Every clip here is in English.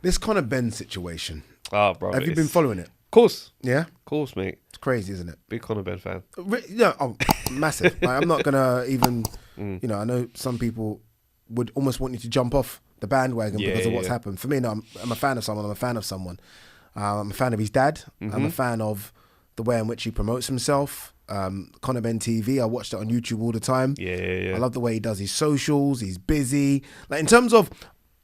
This Conor Benn situation. Oh, bro. Have you been following it? Of course. Yeah? Of course, mate. It's crazy, isn't it? Big Conor Benn fan. Massive. Like, I'm not going to even, I know some people would almost want you to jump off the bandwagon because of what's happened. For me, no, I'm a fan of someone. I'm a fan of someone. I'm a fan of his dad. I'm a fan of the way in which he promotes himself. Conor Benn TV, I watched it on YouTube all the time. Yeah. I love the way he does his socials. He's busy. Like, in terms of,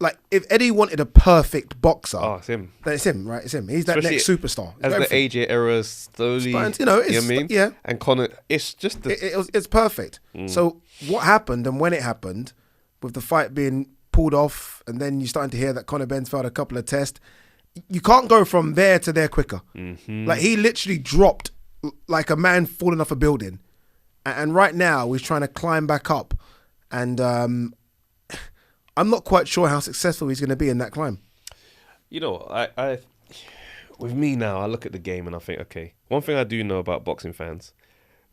like, if Eddie wanted a perfect boxer, it's him. then it's him, right? It's him. He's that Especially next superstar. As the AJ era slowly, it's, you know what I mean? Yeah. And Conor, it's just it's perfect. So what happened and when it happened, with the fight being pulled off, and then you're starting to hear that Conor Benn's failed a couple of tests, you can't go from there to there quicker. Like, he literally dropped like a man falling off a building, and right now he's trying to climb back up, and I'm not quite sure how successful he's going to be in that climb. You know, I with me now, I look at the game and I think, okay, one thing I do know about boxing fans,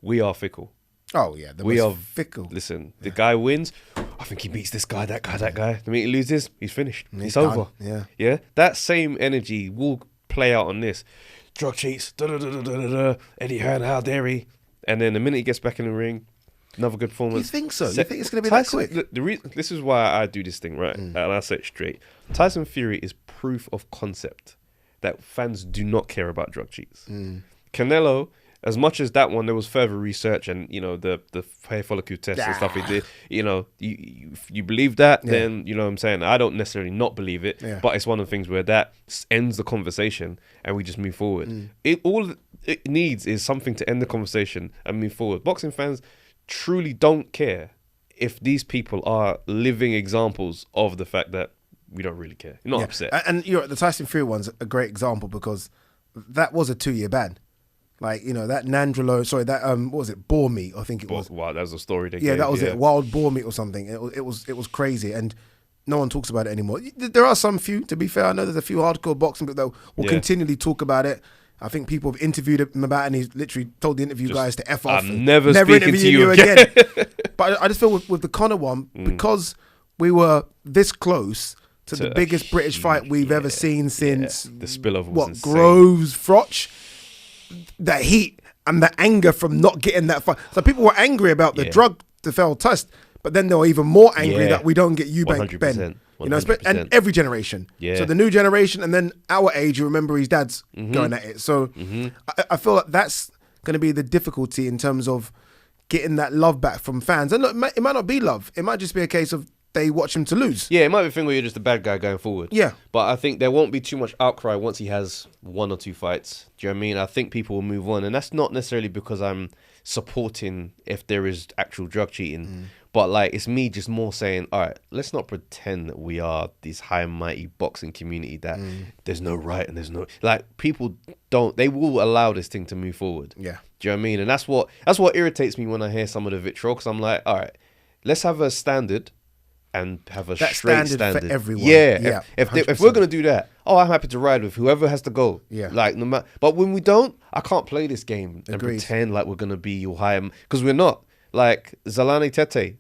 we are fickle. Oh yeah, we are fickle. Listen, the guy wins, I think he beats this guy, that guy, that guy. The minute he loses, he's finished. It's over. Yeah. That same energy will play out on this. Drug cheats, Eddie Hearn, how dare he? And then the minute he gets back in the ring, another good performance. You think so? You think it's going to be that quick? The reason, this is why I do this thing, right? And I say it straight. Tyson Fury is proof of concept that fans do not care about drug cheats. Canelo, as much as that one, there was further research and, you know, the hair follicle test and stuff he did. You know, you believe that, then, you know what I'm saying? I don't necessarily not believe it, but it's one of the things where that ends the conversation and we just move forward. All it needs is something to end the conversation and move forward. Boxing fans truly don't care if these people are living examples of the fact that we don't really care. You're not upset. And the Tyson Fury one's a great example because that was a 2-year ban. Like, you know, that what was it, boar meat, I think it was. Wow, that was a story they gave. That was it, wild boar meat or something. It was crazy, and no one talks about it anymore. There are some few, to be fair. I know there's a few hardcore boxing people that will continually talk about it. I think people have interviewed him about it, and he's literally told the interview guys to F off. I'm never speaking to you again. But I just feel with the Conor one, because we were this close to the biggest British fight we've ever seen since the spillover was insane. Groves, Froch, that heat and the anger from not getting that fight. So people were angry about the drug to fail test, but then they were even more angry that we don't get Eubank Ben. You know, and every generation. So the new generation and then our age, you remember his dad's going at it. So I feel like that's going to be the difficulty in terms of getting that love back from fans. And look, it might not be love. It might just be a case of they watch him to lose. Yeah, it might be a thing where you're just a bad guy going forward. Yeah. But I think there won't be too much outcry once he has 1 or 2 fights. Do you know what I mean? I think people will move on. And that's not necessarily because I'm supporting if there is actual drug cheating. But like, it's me just more saying, all right, let's not pretend that we are this high and mighty boxing community that there's no right and there's no... Like, people they will allow this thing to move forward. Yeah. Do you know what I mean? And that's what irritates me when I hear some of the vitriol, because I'm like, all right, let's have a standard and have a straight standard for everyone. Yeah. If we're gonna do that, I'm happy to ride with whoever has to go. Yeah. Like, no matter. But when we don't, I can't play this game and pretend like we're gonna be your high, because we're not. Like Zalani Tete,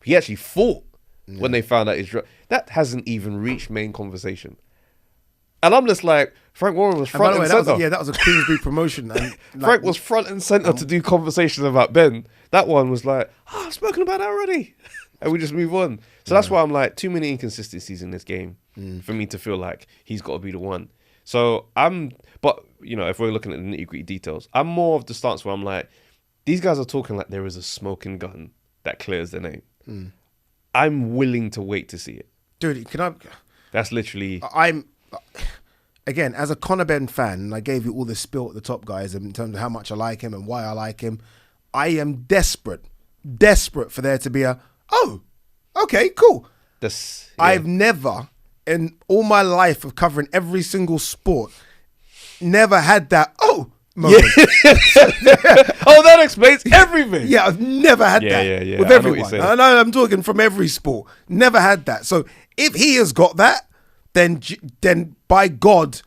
he actually fought when they found out his drug. That hasn't even reached main conversation. And I'm just like, Frank Warren was front and center. That was a Queensbury promotion. And Frank was front and center to do conversations about Ben. That one was like, I've spoken about that already. And we just move on. So that's why I'm like, too many inconsistencies in this game for me to feel like he's got to be the one. So but, you know, if we're looking at the nitty-gritty details, I'm more of the stance where I'm like, these guys are talking like there is a smoking gun that clears their name. I'm willing to wait to see it. Dude, That's literally... Again, as a Conor Benn fan, I gave you all the spill at the top, guys, in terms of how much I like him and why I like him. I am desperate for there to be okay, cool. I've never, in all my life of covering every single sport, never had that, moment. That explains everything. Yeah, I've never had that with everyone. I know I'm talking from every sport. Never had that. So if he has got that, then by God,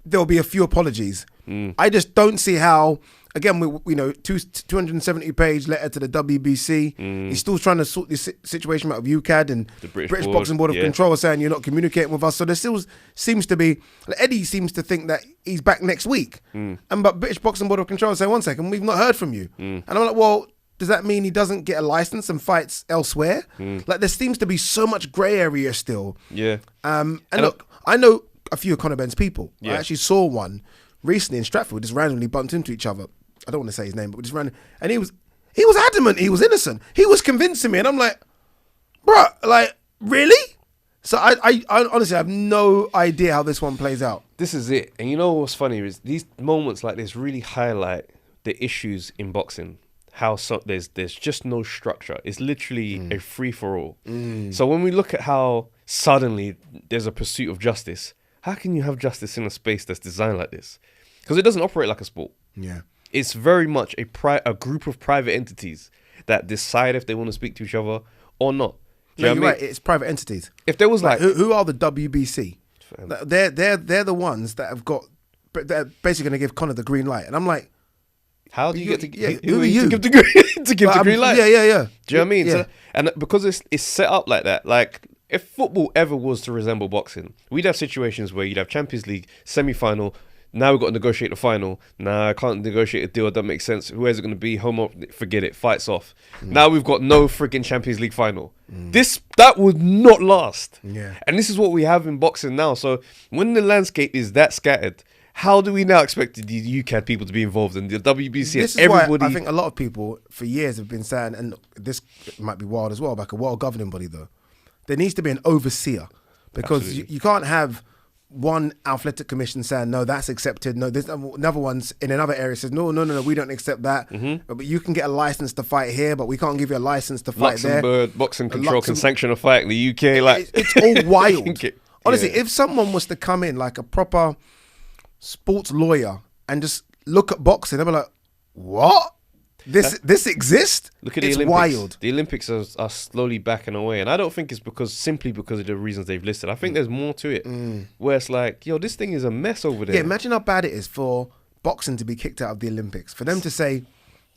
there'll be a few apologies. I just don't see how again, 270-page letter to the WBC. He's still trying to sort this situation out of UCAD and The British Boxing Board of Control are saying you're not communicating with us. So there still seems to be, Eddie seems to think that he's back next week. But British Boxing Board of Control say, 1 second, we've not heard from you. And I'm like, well, does that mean he doesn't get a license and fights elsewhere? Like, there seems to be so much grey area still. Yeah. And look, I know a few of Conor Benn's people. I actually saw one recently in Stratford, just randomly bumped into each other. I don't want to say his name, but just random. And he was adamant he was innocent. He was convincing me, and I'm like, bruh, like, really? So I honestly have no idea how this one plays out. This is it. And you know what's funny is these moments like this really highlight the issues in boxing. How there's just no structure. It's literally a free-for-all. So when we look at how suddenly there's a pursuit of justice, how can you have justice in a space that's designed like this? Because it doesn't operate like a sport. Yeah. It's very much a group of private entities that decide if they want to speak to each other or not. No, you're right. It's private entities. If there was like who are the WBC? They're the ones that have got. They're basically going to give Conor the green light, and I'm like, how do you get to? Who are you to give the green light? Yeah. Do you know what I mean? Yeah. So, and because it's set up like that, like if football ever was to resemble boxing, we'd have situations where you'd have Champions League semi-final. Now we've got to negotiate the final. Nah, I can't negotiate a deal. It doesn't make sense. Whoever's it going to be? Forget it. Fights off. Now we've got no freaking Champions League final. That would not last. Yeah. And this is what we have in boxing now. So when the landscape is that scattered, how do we now expect the UCAD people to be involved in the WBC? This is everybody? Why I think a lot of people for years have been saying, and this might be wild as well, like a world governing body though. There needs to be an overseer because you can't have one athletic commission saying, no, that's accepted. No, there's another one's in another area says, no, we don't accept that. But you can get a license to fight here, but we can't give you a license to fight there. Luxembourg, Boxing Control can sanction a fight in the UK. Like it's all wild. Honestly, if someone was to come in like a proper sports lawyer and just look at boxing, they'll be like, what? This exists? Look at the Olympics. Wild. The Olympics are slowly backing away, and I don't think it's simply because of the reasons they've listed. I think there's more to it, where it's like, yo, this thing is a mess over there. Yeah, imagine how bad it is for boxing to be kicked out of the Olympics, for them to say,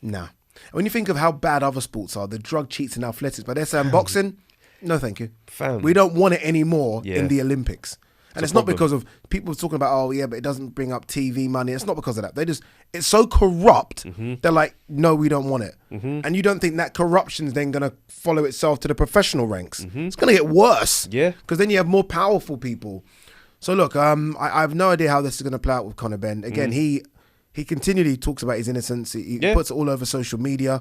nah. When you think of how bad other sports are, the drug cheats in athletics, but they're saying boxing, no thank you. We don't want it anymore in the Olympics. And it's not because of people talking about, oh yeah, but it doesn't bring up TV money. It's not because of that. It's so corrupt. They're like, no, we don't want it. And you don't think that corruption's then going to follow itself to the professional ranks. It's going to get worse. Yeah. Because then you have more powerful people. So look, I have no idea how this is going to play out with Conor Benn. Again, he continually talks about his innocence. He puts it all over social media.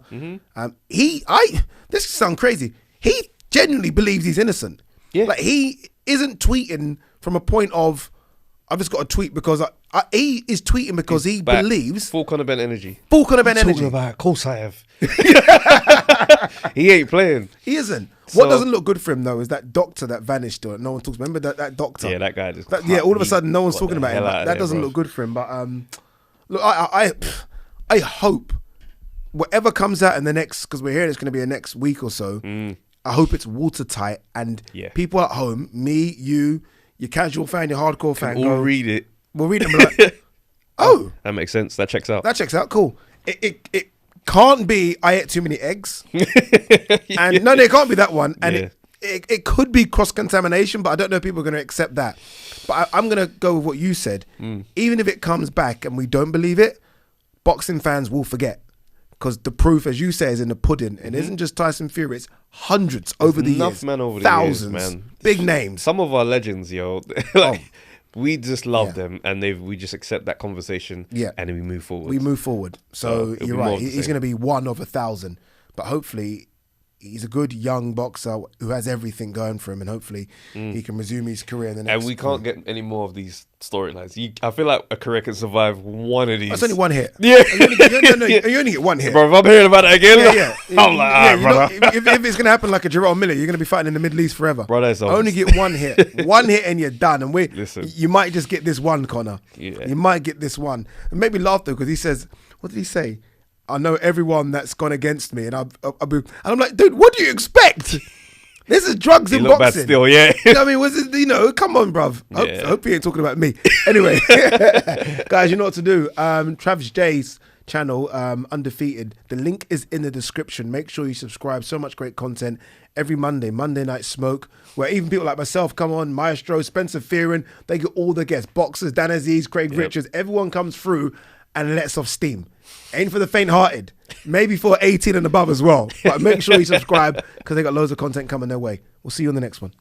This sounds crazy. He genuinely believes he's innocent. Yeah. Like he isn't tweeting from a point of, I've just got to tweet because he is tweeting because he believes. Full Conor Benn energy. Full Conor Benn energy. Of course I have. He ain't playing. He isn't. What doesn't look good for him though is that doctor that vanished. No one talks. Remember that doctor? Yeah, that guy. All of a sudden, no one's talking about him. That doesn't look good for him. But look, I hope whatever comes out in the next, because we're hearing it's going to be the next week or so. I hope it's watertight and people at home, me, you, your casual fan, your hardcore fan, we'll read it. We'll read it and be like, oh. That makes sense. That checks out. Cool. It can't be I ate too many eggs. And no, it can't be that one. And it could be cross-contamination, but I don't know if people are going to accept that. But I'm going to go with what you said. Even if it comes back and we don't believe it, boxing fans will forget. Because the proof, as you say, is in the pudding. And it isn't just Tyson Fury, it's hundreds over the years. Thousands. Man. Big names. Some of our legends, yo. We just love them. And we just accept that conversation. Yeah. And then we move forward. So you're right. He's going to be one of 1,000. But hopefully, he's a good young boxer who has everything going for him. And hopefully, he can resume his career in the next. And we can't get any more of these storylines. I feel like a career can survive one of these. That's only one hit. Yeah. You only get one hit. Bro, if I'm hearing about it again, I'm like, brother. If it's going to happen like a Gerald Miller, you're going to be fighting in the Middle East forever. Bro, that's only get one hit. One hit and you're done. And you might just get this one, Conor. Yeah. You might get this one. It made me laugh though, because he says, what did he say? I know everyone that's gone against me. And I'm like, dude, what do you expect? This is drugs in boxing. Bad still, yeah. You know what I mean? Was it, come on, bruv. Hope he ain't talking about me. Anyway, guys, you know what to do. Travis J channel, Undefeated. The link is in the description. Make sure you subscribe. So much great content every Monday Night Smoke, where even people like myself come on, Maestro, Spencer Fearon, they get all the guests, boxers, Dan Aziz, Craig Richards, everyone comes through and lets off steam. Ain't for the faint-hearted. Maybe for 18 and above as well. But make sure you subscribe because they got loads of content coming their way. We'll see you on the next one.